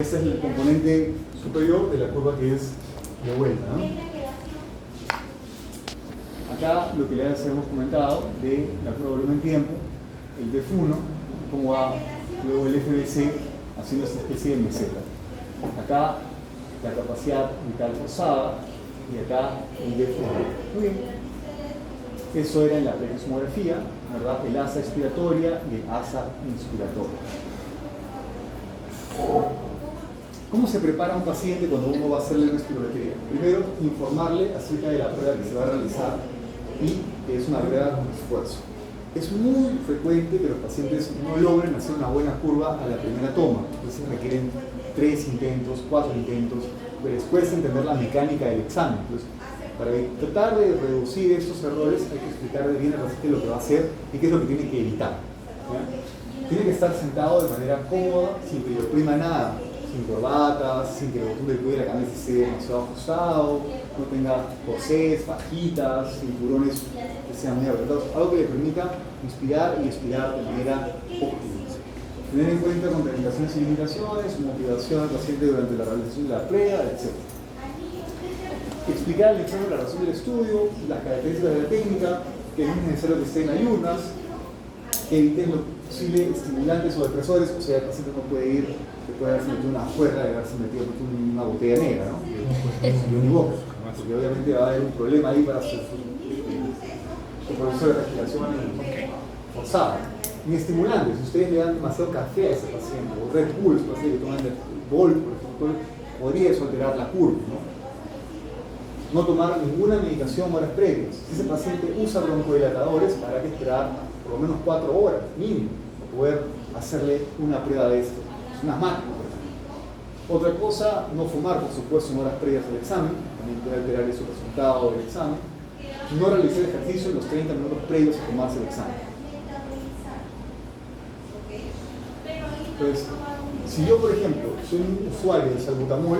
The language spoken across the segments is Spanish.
Este es el componente superior de la curva que es de vuelta, ¿no? Acá lo que les hemos comentado de la curva de volumen-tiempo, el def1, cómo va luego el FBC haciendo esta especie de meseta. Acá la capacidad vital forzada y acá el def1. Muy bien. Eso era en la plexosomografía, ¿verdad? El asa expiratoria y el asa inspiratoria. ¿Cómo se prepara un paciente cuando uno va a hacerle una espirometría? Primero, informarle acerca de la prueba que se va a realizar y que es una prueba con esfuerzo. Es muy frecuente que los pacientes no logren hacer una buena curva a la primera toma. Entonces requieren 3 intentos, 4 intentos, pero les cuesta entender la mecánica del examen. Entonces, para tratar de reducir estos errores hay que explicarle bien al paciente lo que va a hacer y qué es lo que tiene que evitar, ¿ya? Tiene que estar sentado de manera cómoda, sin que le oprima nada, sin corbatas, sin que el botón del cuello de la camisa esté demasiado ajustado, no tenga corsés, fajitas, cinturones que sean muy apretados, algo que le permita inspirar y expirar de manera óptima. Tener en cuenta contraindicaciones y limitaciones, motivación al paciente durante la realización de la prueba, etc. Explicar al examen la razón del estudio, las características de la técnica, que no es necesario que esté en ayunas, que eviten lo posible estimulantes o depresores, o sea, el paciente no puede ir, se puede haberse metido una fuerza de haberse metido una botella negra, ¿no? Y un ibox, porque obviamente va a haber un problema ahí para su proceso de respiración forzada. Ni estimulantes, si ustedes le dan demasiado café a ese paciente, o Red Bull, si paciente que toman Red Bull, por ejemplo, podría eso alterar la curva, ¿no? No tomar ninguna medicación horas previas. Si ese paciente usa broncodilatadores, habrá que esperar por lo menos 4 horas mínimo para poder hacerle una prueba de esto. Es una máquina, por ejemplo. Otra cosa, no fumar, por supuesto, en horas previas al examen, también puede alterar eso el resultado del examen. No realizar ejercicio en los 30 minutos previos a tomarse el examen. Entonces, si yo, por ejemplo, soy un usuario de salbutamol,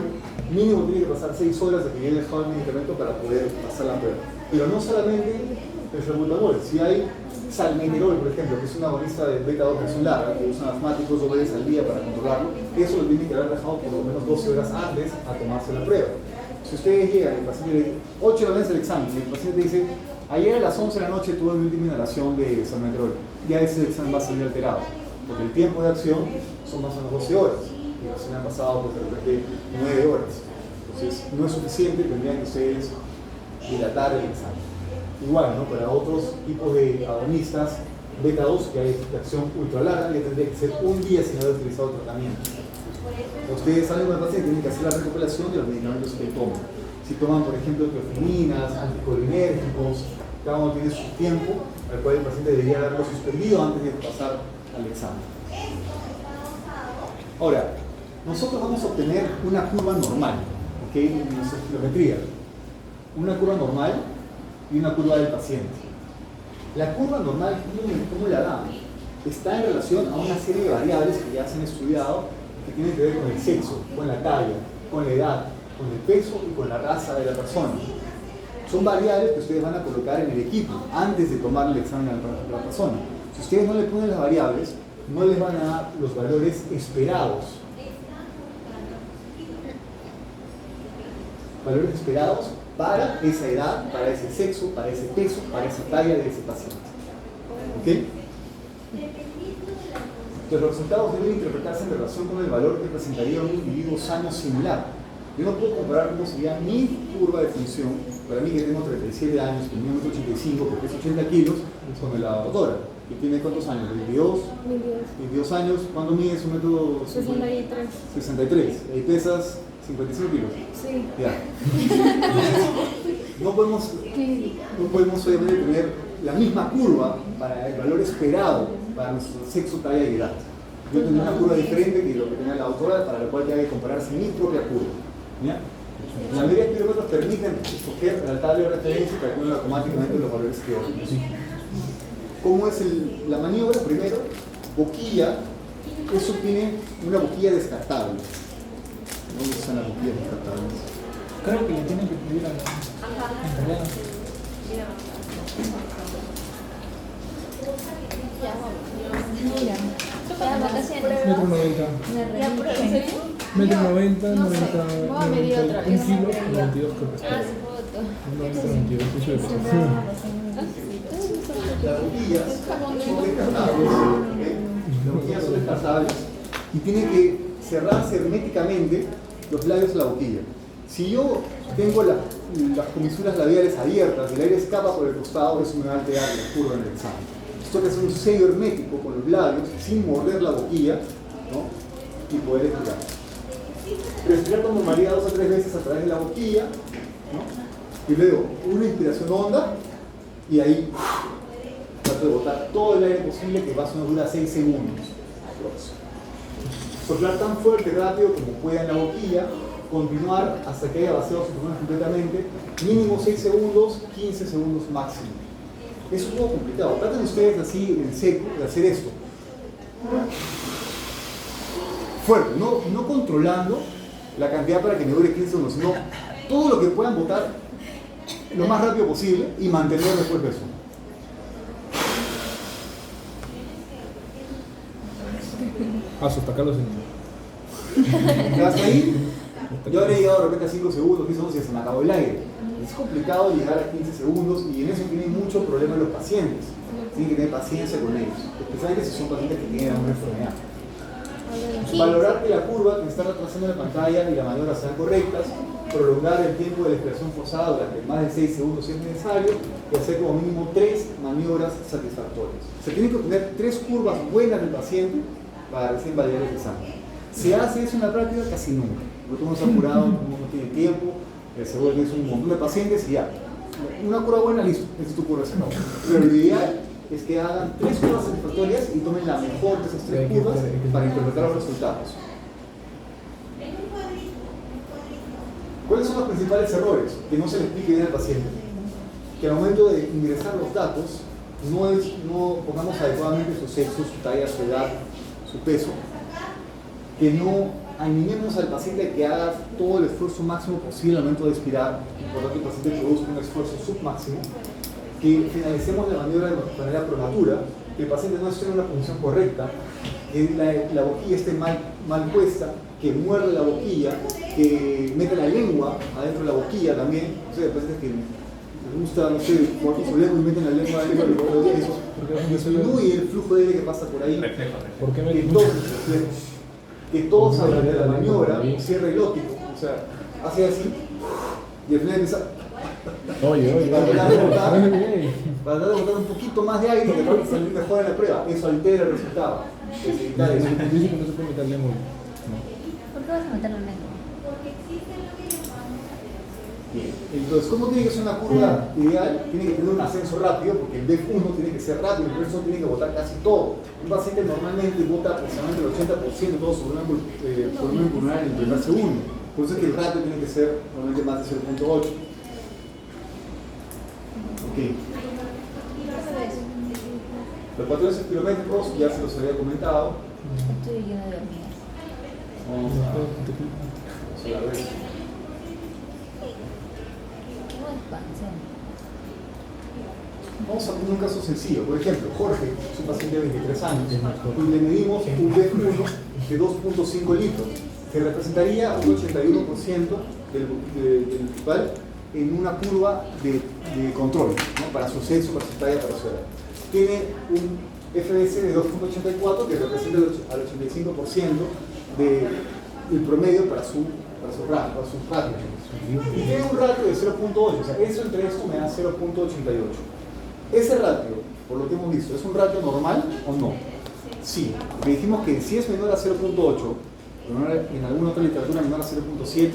mínimo tiene que pasar 6 horas de que yo he dejado el medicamento para poder pasar la prueba. Pero no solamente el salbutamol, si hay salmeterol, por ejemplo, que es una agonista de beta-2 presión larga, que usan asmáticos 2 veces al día para controlarlo, eso lo tiene que haber dejado por lo menos 12 horas antes a tomarse la prueba. Si ustedes llegan, el paciente le dice 8 de la mañana el examen, y el paciente dice, ayer a las 11 de la noche tuve mi última inhalación de salmeterol, ya ese examen va a salir alterado, porque el tiempo de acción son más o menos 12 horas, y recién han pasado pues, de repente 9 horas. Entonces, no es suficiente, tendrían que ustedes dilatar el examen. Igual, ¿no? Para otros tipos de agonistas, beta-2, que hay de acción ultra larga, ya tendría que ser un día sin haber utilizado tratamiento. Ustedes salen con el paciente, tienen que hacer la recopilación de los medicamentos que toman. Si toman, por ejemplo, teofeminas, anticolinérgicos, cada uno tiene su tiempo, al cual el paciente debería haberlo suspendido antes de pasar al examen. Ahora, nosotros vamos a obtener una curva normal, ¿ok? En nuestra espirometría. Una curva normal y una curva del paciente. La curva normal, ¿cómo la damos? Está en relación a una serie de variables que ya se han estudiado que tienen que ver con el sexo, con la talla, con la edad, con el peso y con la raza de la persona. Son variables que ustedes van a colocar en el equipo antes de tomar el examen a la persona. Si ustedes no le ponen las variables, no les van a dar los valores esperados. Valores esperados para esa edad, para ese sexo, para ese peso, para esa talla de ese paciente. ¿Ok? Los resultados deben interpretarse en relación con el valor que presentaría un individuo sano similar. Yo no puedo comparar cómo sería mi curva de función, para mí que tengo 37 años, que mido 1,85 m, que peso 80 kilos, con la doctora. ¿Y tiene cuántos años? ¿22? 22 años. ¿Cuándo mides 1,63 m? 63. ¿Y pesas 55 kilos? Sí. Ya. No podemos obviamente tener la misma curva para el valor esperado para nuestro sexo, talla y edad. Yo tendré una curva diferente que lo que tenía la autora, para la cual tenga que compararse mi propia curva. ¿Ya? La mayoría de kilómetros permiten escoger la tabla de referencia y calcular automáticamente los valores teóricos. ¿Cómo es la maniobra? Primero, boquilla. Eso tiene una boquilla descartable. ¿Dónde están las boquillas descartables? Creo que le tienen que pedir a la... Mira, para vacaciones. Metro 90. ¿Ya, en serio? Mete 90, no sé, 90, voy a medir otra vez. 1 kilo, 92 creo que está. Ah, foto. 90, 92, eso de peso. Las boquillas son descartables, ¿ok? Las boquillas son descartables y tienen que cerrarse herméticamente los labios de la boquilla. Si yo tengo las comisuras labiales abiertas y el aire escapa por el costado, eso me va a alterar la curva en el examen. Esto que es un sello hermético con los labios, sin morder la boquilla, ¿no? Y poder estirar. Respirar con normalidad 2 a 3 veces a través de la boquilla, ¿no? Y luego una inspiración honda y ahí trato de botar todo el aire posible, que más o menos dura 6 segundos. Soplar tan fuerte y rápido como pueda en la boquilla, continuar hasta que haya vaciado su pulmón completamente, mínimo 6 segundos, 15 segundos máximo. Es un poco complicado. Traten ustedes así en seco de hacer esto. Fuerte, no controlando la cantidad para que me dure 15 segundos, sino todo lo que puedan botar lo más rápido posible y mantener después de eso. Hasta acá lo sentí. ¿Hasta ahí? Yo habría llegado de repente a 5 segundos, 10 segundos y se me acabó el aire. Es complicado llegar a 15 segundos y en eso tienen mucho problema los pacientes. Tienen que tener paciencia con ellos, especialmente si son pacientes que tienen alguna enfermedad. Valorar que la curva que está retrasando en la pantalla y la maniobra sean correctas, prolongar el tiempo de la respiración forzada durante más de 6 segundos si es necesario y hacer como mínimo 3 maniobras satisfactorias. Se tienen que obtener 3 curvas buenas del paciente para recién validar el examen. ¿Se hace eso en la práctica? Casi nunca. Porque uno está apurado, uno no tiene tiempo, se vuelve un montón de pacientes y ya. Una curva buena, listo, esa es tu curva, se acabó. Pero lo ideal es que hagan 3 curvas satisfactorias y tomen la mejor de esas 3 curvas para interpretar los resultados. ¿Cuáles son los principales errores? Que no se le explique bien al paciente. Que al momento de ingresar los datos no pongamos adecuadamente su sexo, su talla, su edad, su peso. Que no animemos al paciente a que haga todo el esfuerzo máximo posible al momento de expirar. Importante que el paciente produzca un esfuerzo submáximo. Que finalicemos la maniobra de manera prematura, que el paciente no esté en una posición correcta, que la boquilla esté mal puesta, que muerde la boquilla, que mete la lengua adentro de la boquilla también. O sea, hay pacientes que les gusta, no sé, jugar con su lengua y meten la lengua adentro de los huesos. Disminuye el flujo de aire que pasa por ahí. ¿Por qué Que todos salgan de la maniobra, cierre el óptico, o sea, hace así y al final empieza. Oye, para tratar de botar un poquito más de aire que para salir mejor en la prueba. Eso altera el resultado. Es evitar eso. Dice que no se puede meter lengua. ¿Por qué vas a meter la lengua? Bien. Entonces, ¿cómo tiene que ser una curva ideal? Tiene que tener un ascenso rápido, porque el BEF1 tiene que ser rápido, el resto tiene que botar casi todo. Un paciente normalmente bota aproximadamente el 80% de todo su volumen pulmonar en el primer segundo. Por eso es que el ratio tiene que ser normalmente más de 0.8. Okay. Los patrones espirométricos ya se los había comentado. Estoy lleno de hormigas. Vamos a ver. Vamos a poner un caso sencillo. Por ejemplo, Jorge es un paciente de 23 años y le medimos un BEF1 de 2.5 litros, que representaría un 81% del total en una curva de control, ¿no? Para su sexo, para su talla, para su edad. Tiene un FS de 2.84 que representa al 85% del promedio para su ratio. Y tiene un ratio de 0.8, o sea, eso entre esto me da 0.88. Ese ratio, por lo que hemos visto, ¿es un ratio normal o no? Sí, le dijimos que si es menor a 0.8, en alguna otra literatura menor a 0.7,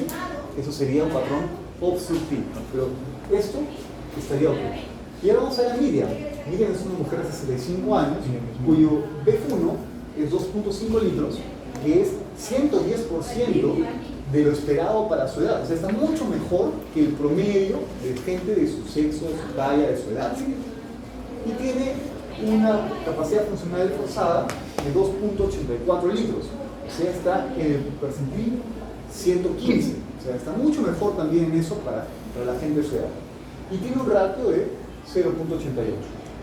eso sería un patrón obstructivo, pero esto estaría ok. Y ahora vamos a ver a Miriam. Miriam es una mujer de 65 años, cuyo BEF1 es 2.5 litros, que es 110% de lo esperado para su edad. O sea, está mucho mejor que el promedio de gente de su sexo, de su talla, de su edad. Y tiene una capacidad funcional forzada de 2.84 litros. O sea, está en el percentil 115. O sea, está mucho mejor también en eso para la gente de su edad. Y tiene un ratio de 0.88.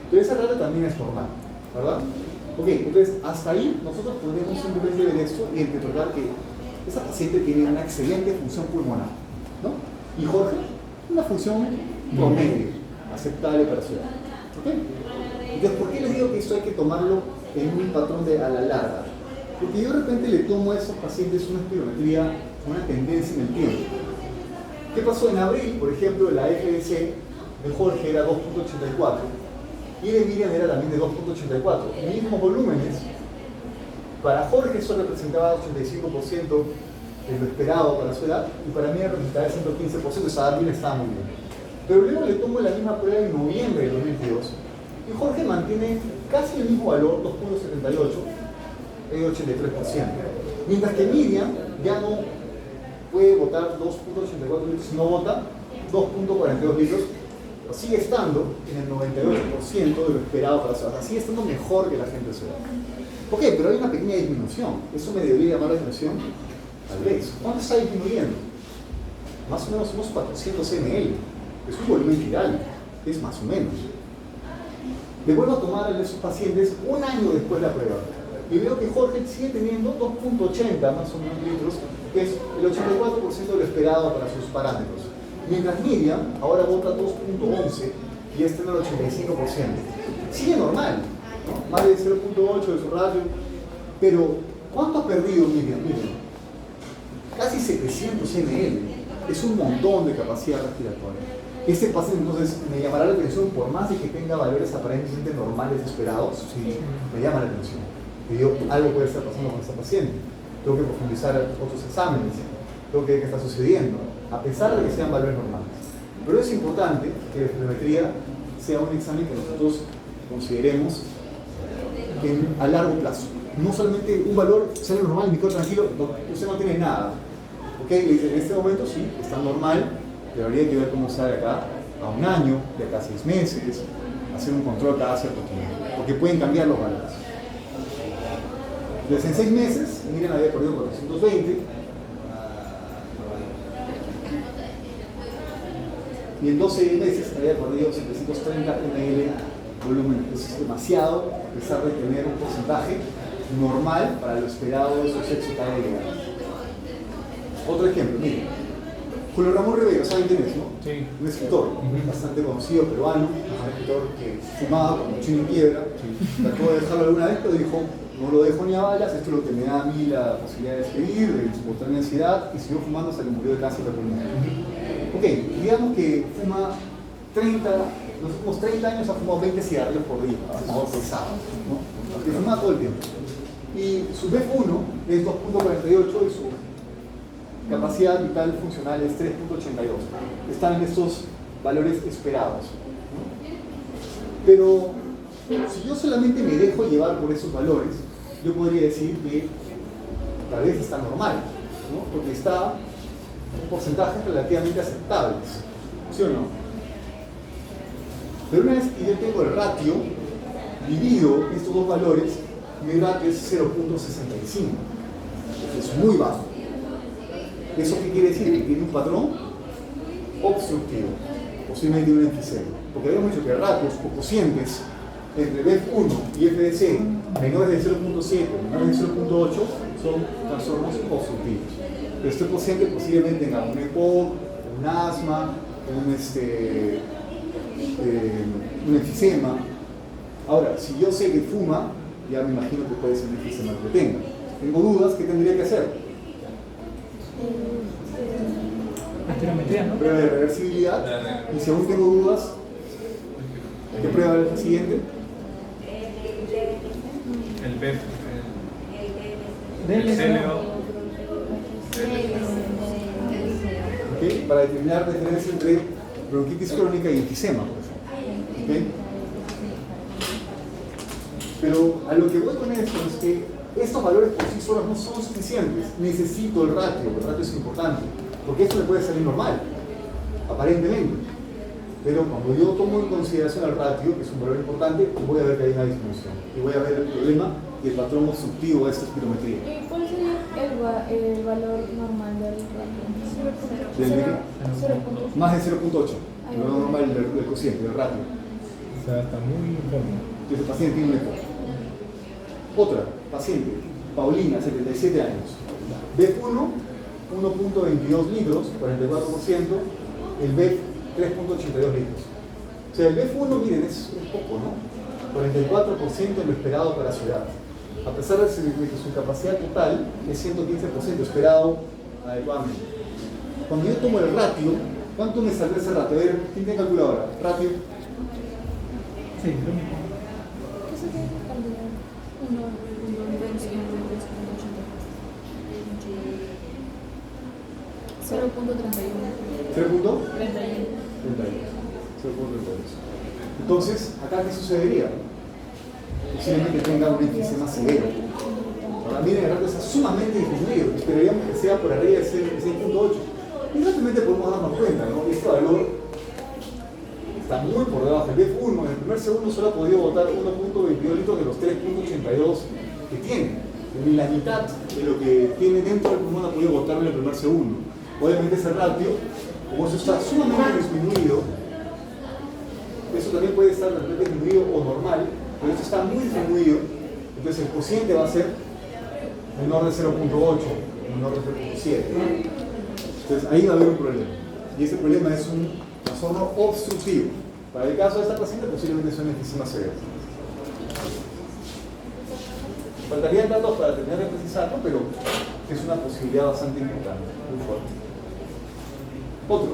Entonces ese ratio también es normal, ¿verdad? Ok, entonces hasta ahí nosotros podemos simplemente ver esto y interpretar que esa paciente tiene una excelente función pulmonar, ¿no? Y Jorge, una función promedio, aceptable para su edad. ¿Ok? Entonces, ¿por qué les digo que esto hay que tomarlo en un patrón de a la larga? Porque yo de repente le tomo a esos pacientes una espirometría, una tendencia en el tiempo. ¿Qué pasó en abril? Por ejemplo, la FDC de Jorge era 2.84 y de Miriam era también de 2.84. Mismos volúmenes. Para Jorge eso representaba 85% de lo esperado para su edad y para mí representaba el 115%, o sea, Miriam estaba muy bien. Pero luego le tomo la misma prueba en noviembre de 2022 y Jorge mantiene casi el mismo valor, 2.78, el 83%. Mientras que Miriam ya no puede votar 2.84 litros, sino vota 2.42 litros, pero sigue estando en el 98% de lo esperado para su edad. Sigue estando mejor que la gente de su edad. Ok, pero hay una pequeña disminución. ¿Eso me debería llamar la atención? Tal vez. ¿Cuánto está disminuyendo? Más o menos unos 400 ml. Es un volumen viral. Es más o menos. Le vuelvo a tomar a esos pacientes un año después de la prueba. Y veo que Jorge sigue teniendo 2.80 más o menos litros, que es el 84% de lo esperado para sus parámetros. Mientras Miriam ahora vota 2.11 y está en el 85%. Sigue normal, ¿no? Más de 0.8 de su ratio. Pero, ¿cuánto ha perdido Miriam? Miren, casi 700 ml. Es un montón de capacidad respiratoria. Este paciente entonces me llamará la atención, por más de que tenga valores aparentemente normales esperados, sí, me llama la atención. Y digo, algo puede estar pasando con esta paciente. Tengo que profundizar otros exámenes, tengo que ver qué está sucediendo, a pesar de que sean valores normales. Pero es importante que la espirometría sea un examen que nosotros consideremos a largo plazo. No solamente un valor sale normal y me quedo tranquilo, usted no tiene nada. ¿Ok? Le dice, en este momento sí, está normal, pero habría que ver cómo sale acá a un año, de acá a 6 meses, hacer un control cada cierto tiempo, porque pueden cambiar los valores. Entonces, en 6 meses, Miriam había perdido 420, y en 12 meses había perdido 730 ml volumen. Eso es demasiado, a pesar de tener un porcentaje normal para lo esperado de su sexo cada día. Otro ejemplo, miren. Julio Ramón Rivero, ¿saben quién es, no? Sí. Un escritor bastante conocido peruano, un escritor que fumaba como chino en piedra. Trató de dejarlo alguna vez, pero dijo, no lo dejo ni a balas, esto es lo que me da a mí la posibilidad de escribir, de espontánea ansiedad, y siguió fumando hasta que murió de cáncer de pulmón. Ok, digamos que fuma 30, los últimos 30 años ha fumado 20 cigarrillos por día, fumador pesado, ¿no? Que fuma todo el tiempo. Y su BF1 es 2.48 y su capacidad vital funcional es 3.82. Están en estos valores esperados, ¿no? Pero si yo solamente me dejo llevar por esos valores, yo podría decir que tal vez está normal, ¿no? Porque está en porcentajes relativamente aceptables, ¿sí o no? Pero una vez que yo tengo el ratio, divido estos dos valores, mi ratio es 0.65. Es muy bajo. ¿Eso qué quiere decir? Que tiene un patrón obstructivo, posiblemente un enfisema. Porque habíamos dicho que ratios o cocientes entre BF1 y FDC menores de 0.7, menores de 0.8 son trastornos obstructivos. Pero este cociente posiblemente tenga un EPOC, un asma, un enfisema. Ahora, si yo sé que fuma, ya me imagino que puede ser un enfisema que tenga. Tengo dudas, ¿qué tendría que hacer? Espirometría, ¿no? Prueba de reversibilidad. Y si aún tengo dudas, ¿qué prueba es la siguiente? El BEF, DLCO. el CLO. ¿Okay? Para determinar la diferencia entre bronquitis crónica y enfisema, por ejemplo. ¿Okay? Pero a lo que voy con esto es que estos valores por sí solos no son suficientes. Necesito el ratio es importante, porque esto me puede salir normal, aparentemente. Pero cuando yo tomo en consideración el ratio, que es un valor importante, voy a ver que hay una disminución. Y voy a ver el problema y el patrón obstructivo de esta espirometría. ¿Y cuál sería el valor normal del ratio? ¿Del qué? 0.8. Más de 0.8, el valor normal del cociente, del ratio. O sea, está muy enfermo. Entonces el paciente tiene un EPOC. Otra, paciente, Paulina, 77 años, BEF1, 1.22 litros, 44%, el BEF 3.82 litros. O sea, el BEF1, miren, es poco, ¿no? 44% lo esperado para su edad. A pesar de que su capacidad total es 115% esperado adecuadamente. Cuando yo tomo el ratio, ¿cuánto me saldrá ese ratio? A ver, ¿quién tiene calculadora? ¿Ratio? Sí, ¿Qué se tiene que calcular? 0.31. 0.31. Entonces, ¿acá qué sucedería? Posiblemente tenga un enfisema severo. Ahora miren, el ratio está sumamente disminuido. Esperaríamos que sea por arriba de 6.8. Y rápidamente podemos darnos cuenta, ¿no? Este valor está muy por debajo. El BEF1 en el primer segundo solo ha podido botar 1.22 litros de los 3.82 que tiene. Ni la mitad de lo que tiene dentro del pulmón ha podido botar en el primer segundo. Obviamente ese ratio, como eso está sumamente disminuido, eso también puede estar de repente disminuido o normal, pero esto está muy disminuido, entonces el cociente va a ser menor de 0.8, menor de 0.7. Entonces ahí va a haber un problema. Y ese problema es un trastorno obstructivo. Para el caso de esta paciente posiblemente sea un enfisema severo. Faltarían datos para terminar de precisarlo, pero es una posibilidad bastante importante, muy fuerte. Otro,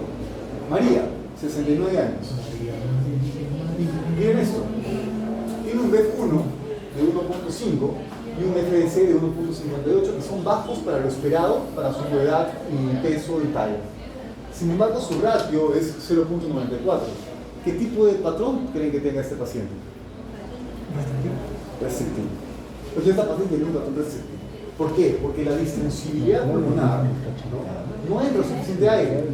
María, 69 años. Miren esto, tiene un BEF1 de 1.5 y un FDC de 1.58 que son bajos para lo esperado para su edad y peso y talla. Sin embargo, su ratio es 0.94. ¿Qué tipo de patrón creen que tenga este paciente? Restrictivo. Pues esta paciente tiene un patrón restrictivo. ¿Por qué? Porque la distensibilidad pulmonar no entra suficiente aire,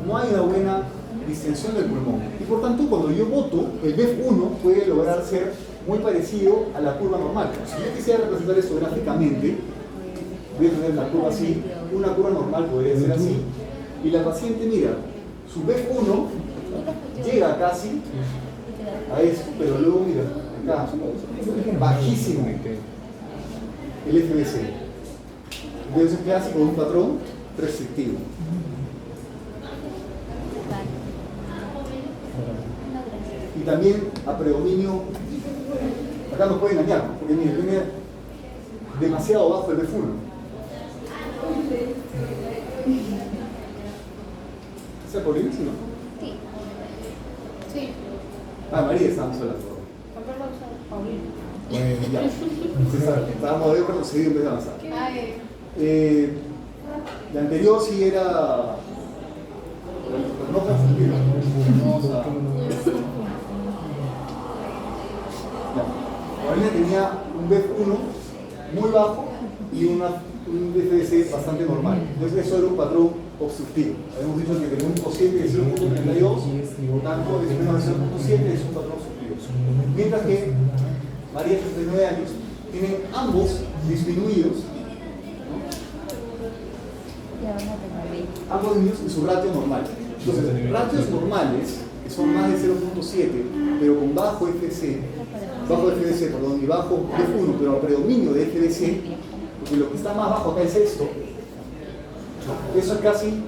no hay una buena distensión del pulmón. Y por tanto, cuando yo boto, el BEF1 puede lograr ser muy parecido a la curva normal. Si yo quisiera representar esto gráficamente, voy a tener la curva así, una curva normal podría ser así, y la paciente, mira, su BEF1 llega casi a esto, pero luego, mira, acá, bajísimo el FBC. Entonces es clásico de un patrón restrictivo. Y también a predominio, acá nos puede engañar, porque mire, tiene demasiado bajo el BEF1. ¿Es el Paulina, sí, no? Sí. Sí. Ah, María, estábamos hablando. Paulina. Bueno, ya. Estábamos de retrocedido en vez de avanzar. La anterior sí era. No confundir. Vamos a. Paulina tenía un BEF1 muy bajo y un FDC bastante normal. Entonces eso era un patrón obstructivo. Habíamos dicho que tenía un cociente de 0.32, por tanto, de menos de 0.7 es un patrón obstructivo. Mientras que María, 39 años, tiene ambos disminuidos, ¿no? Ambos disminuidos y su ratio normal. Entonces, ratios normales, que son más de 0.7, pero con bajo FDC, y bajo BEF1, pero a predominio de FDC, porque lo que está más bajo acá es esto, eso es casi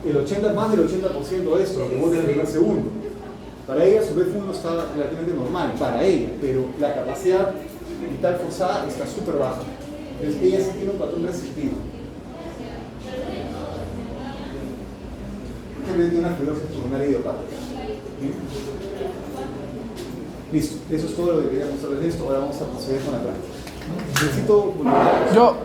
el 80, más del 80% de esto, lo que vos en el primer segundo. Para ella su BEF1 está relativamente normal, para ella, pero la capacidad vital forzada está súper baja. Entonces ella sí tiene un patrón restrictivo. Tiene una fibrosis pulmonar idiopática. Listo, eso es todo lo que quería mostrarles de esto. Ahora vamos a proceder con la práctica. Necesito... Yo.